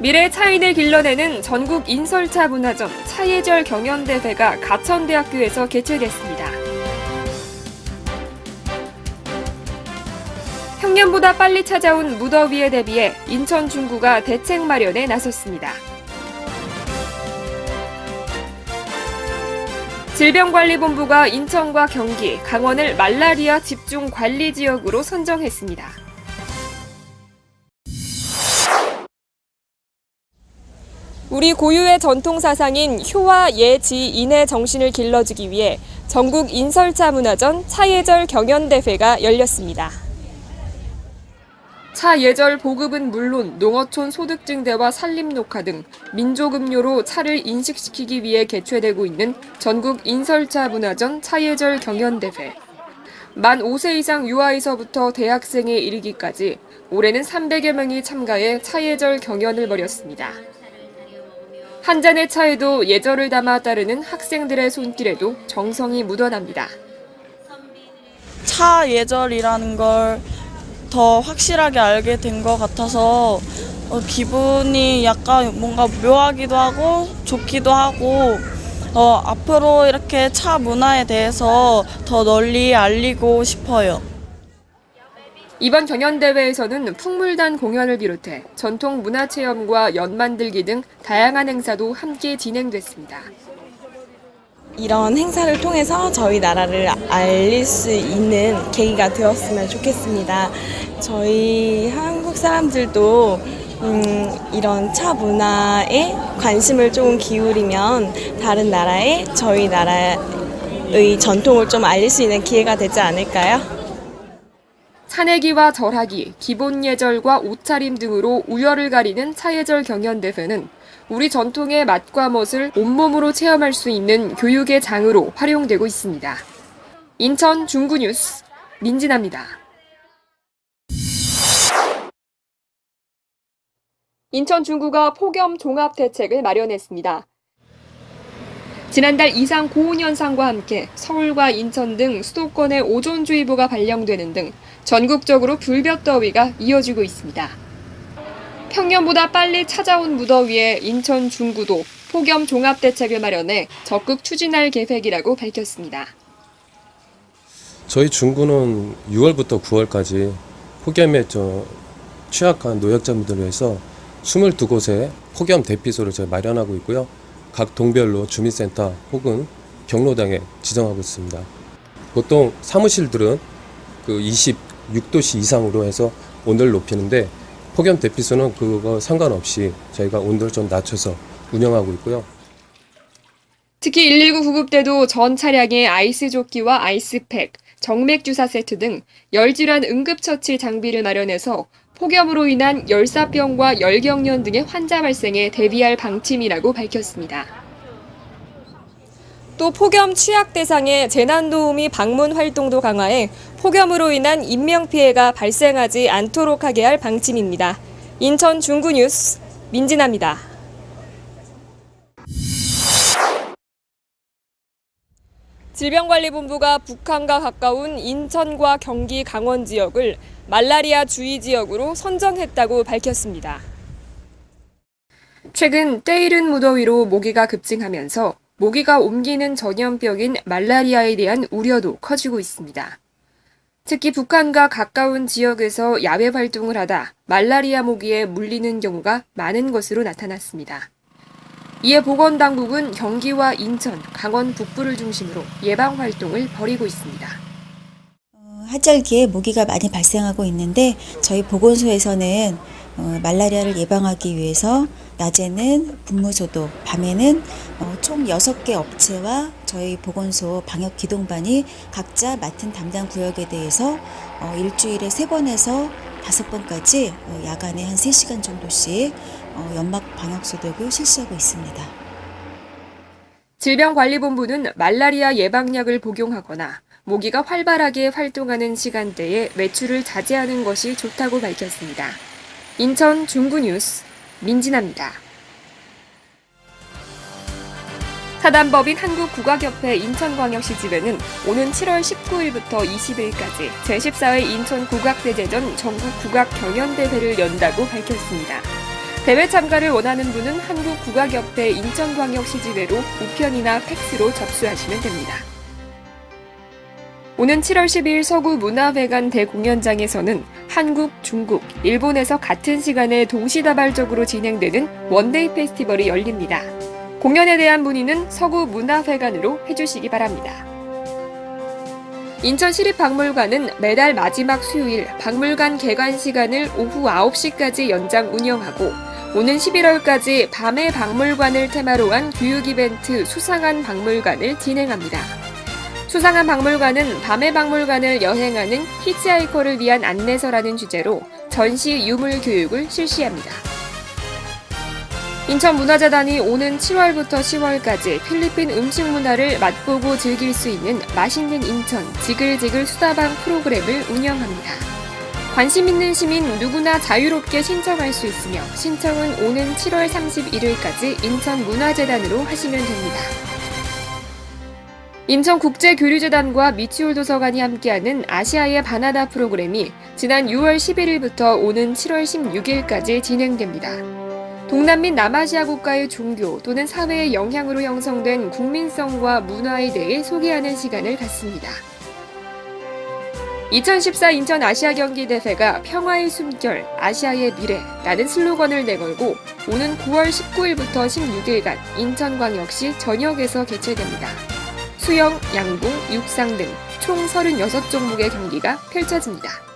미래 차인을 길러내는 전국 인설차 문화전 차예절 경연대회가 가천대학교에서 개최됐습니다. 평년보다 빨리 찾아온 무더위에 대비해 인천 중구가 대책 마련에 나섰습니다. 질병관리본부가 인천과 경기, 강원을 말라리아 집중 관리 지역으로 선정했습니다. 우리 고유의 전통 사상인 효와 예지인의 정신을 길러주기 위해 전국 인설차 문화전 차예절 경연대회가 열렸습니다. 차예절 보급은 물론 농어촌 소득증대와 산림녹화 등 민족음료로 차를 인식시키기 위해 개최되고 있는 전국 인설차 문화전 차예절 경연대회. 만 5세 이상 유아에서부터 대학생에 이르기까지 올해는 300여 명이 참가해 차예절 경연을 벌였습니다. 한 잔의 차에도 예절을 담아 따르는 학생들의 손길에도 정성이 묻어납니다. 차 예절이라는 걸 더 확실하게 알게 된 것 같아서 기분이 약간 뭔가 묘하기도 하고 좋기도 하고 앞으로 이렇게 차 문화에 대해서 더 널리 알리고 싶어요. 이번 경연대회에서는 풍물단 공연을 비롯해 전통 문화체험과 연 만들기 등 다양한 행사도 함께 진행됐습니다. 이런 행사를 통해서 저희 나라를 알릴 수 있는 계기가 되었으면 좋겠습니다. 저희 한국 사람들도 이런 차 문화에 관심을 조금 기울이면 다른 나라에 저희 나라의 전통을 좀 알릴 수 있는 기회가 되지 않을까요? 차내기와 절하기, 기본 예절과 옷차림 등으로 우열을 가리는 차예절 경연대회는 우리 전통의 맛과 멋을 온몸으로 체험할 수 있는 교육의 장으로 활용되고 있습니다. 인천 중구뉴스 민진아입니다. 인천 중구가 폭염 종합 대책을 마련했습니다. 지난달 이상 고온 현상과 함께 서울과 인천 등 수도권에 오존주의보가 발령되는 등 전국적으로 불볕더위가 이어지고 있습니다. 평년보다 빨리 찾아온 무더위에 인천 중구도 폭염 종합대책을 마련해 적극 추진할 계획이라고 밝혔습니다. 저희 중구는 6월부터 9월까지 폭염에 취약한 노약자분들을 위해서 22곳에 폭염 대피소를 저희 마련하고 있고요. 각 동별로 주민센터 혹은 경로당에 지정하고 있습니다. 보통 사무실들은 26도씨 이상으로 해서 온도를 높이는데 폭염 대피소는 그거 상관없이 저희가 온도를 좀 낮춰서 운영하고 있고요. 특히 119 구급대도 전 차량에 아이스조끼와 아이스팩, 정맥주사 세트 등 열질환 응급처치 장비를 마련해서 폭염으로 인한 열사병과 열경련 등의 환자 발생에 대비할 방침이라고 밝혔습니다. 또 폭염 취약 대상의 재난도우미 방문 활동도 강화해 폭염으로 인한 인명피해가 발생하지 않도록 하게 할 방침입니다. 인천 중구뉴스 민진아입니다. 질병관리본부가 북한과 가까운 인천과 경기, 강원 지역을 말라리아 주의 지역으로 선정했다고 밝혔습니다. 최근 때이른 무더위로 모기가 급증하면서 모기가 옮기는 전염병인 말라리아에 대한 우려도 커지고 있습니다. 특히 북한과 가까운 지역에서 야외 활동을 하다 말라리아 모기에 물리는 경우가 많은 것으로 나타났습니다. 이에 보건당국은 경기와 인천, 강원 북부를 중심으로 예방 활동을 벌이고 있습니다. 한절기에 모기가 많이 발생하고 있는데 저희 보건소에서는 말라리아를 예방하기 위해서 낮에는 분무소독, 밤에는 총 6개 업체와 저희 보건소 방역기동반이 각자 맡은 담당 구역에 대해서 일주일에 3번에서 5번까지 야간에 한 3시간 정도씩 연막 방역소독을 실시하고 있습니다. 질병관리본부는 말라리아 예방약을 복용하거나 모기가 활발하게 활동하는 시간대에 외출을 자제하는 것이 좋다고 밝혔습니다. 인천 중구뉴스 민진아입니다. 사단법인 한국국악협회 인천광역시집에는 오는 7월 19일부터 20일까지 제14회 인천국악대제전 전국국악경연대회를 연다고 밝혔습니다. 대회 참가를 원하는 분은 한국국악협회 인천광역시지회로 우편이나 팩스로 접수하시면 됩니다. 오는 7월 10일 서구문화회관 대공연장에서는 한국, 중국, 일본에서 같은 시간에 동시다발적으로 진행되는 원데이 페스티벌이 열립니다. 공연에 대한 문의는 서구문화회관으로 해주시기 바랍니다. 인천시립박물관은 매달 마지막 수요일 박물관 개관 시간을 오후 9시까지 연장 운영하고 오는 11월까지 밤의 박물관을 테마로 한 교육 이벤트 수상한 박물관을 진행합니다. 수상한 박물관은 밤의 박물관을 여행하는 히치하이커를 위한 안내서라는 주제로 전시 유물 교육을 실시합니다. 인천문화재단이 오는 7월부터 10월까지 필리핀 음식 문화를 맛보고 즐길 수 있는 맛있는 인천 지글지글 수다방 프로그램을 운영합니다. 관심 있는 시민 누구나 자유롭게 신청할 수 있으며 신청은 오는 7월 31일까지 인천문화재단으로 하시면 됩니다. 인천국제교류재단과 미추홀 도서관이 함께하는 아시아의 바나나 프로그램이 지난 6월 11일부터 오는 7월 16일까지 진행됩니다. 동남 및 남아시아 국가의 종교 또는 사회의 영향으로 형성된 국민성과 문화에 대해 소개하는 시간을 갖습니다. 2014 인천 아시아 경기 대회가 평화의 숨결, 아시아의 미래라는 슬로건을 내걸고 오는 9월 19일부터 16일간 인천광역시 전역에서 개최됩니다. 수영, 양궁, 육상 등 총 36종목의 경기가 펼쳐집니다.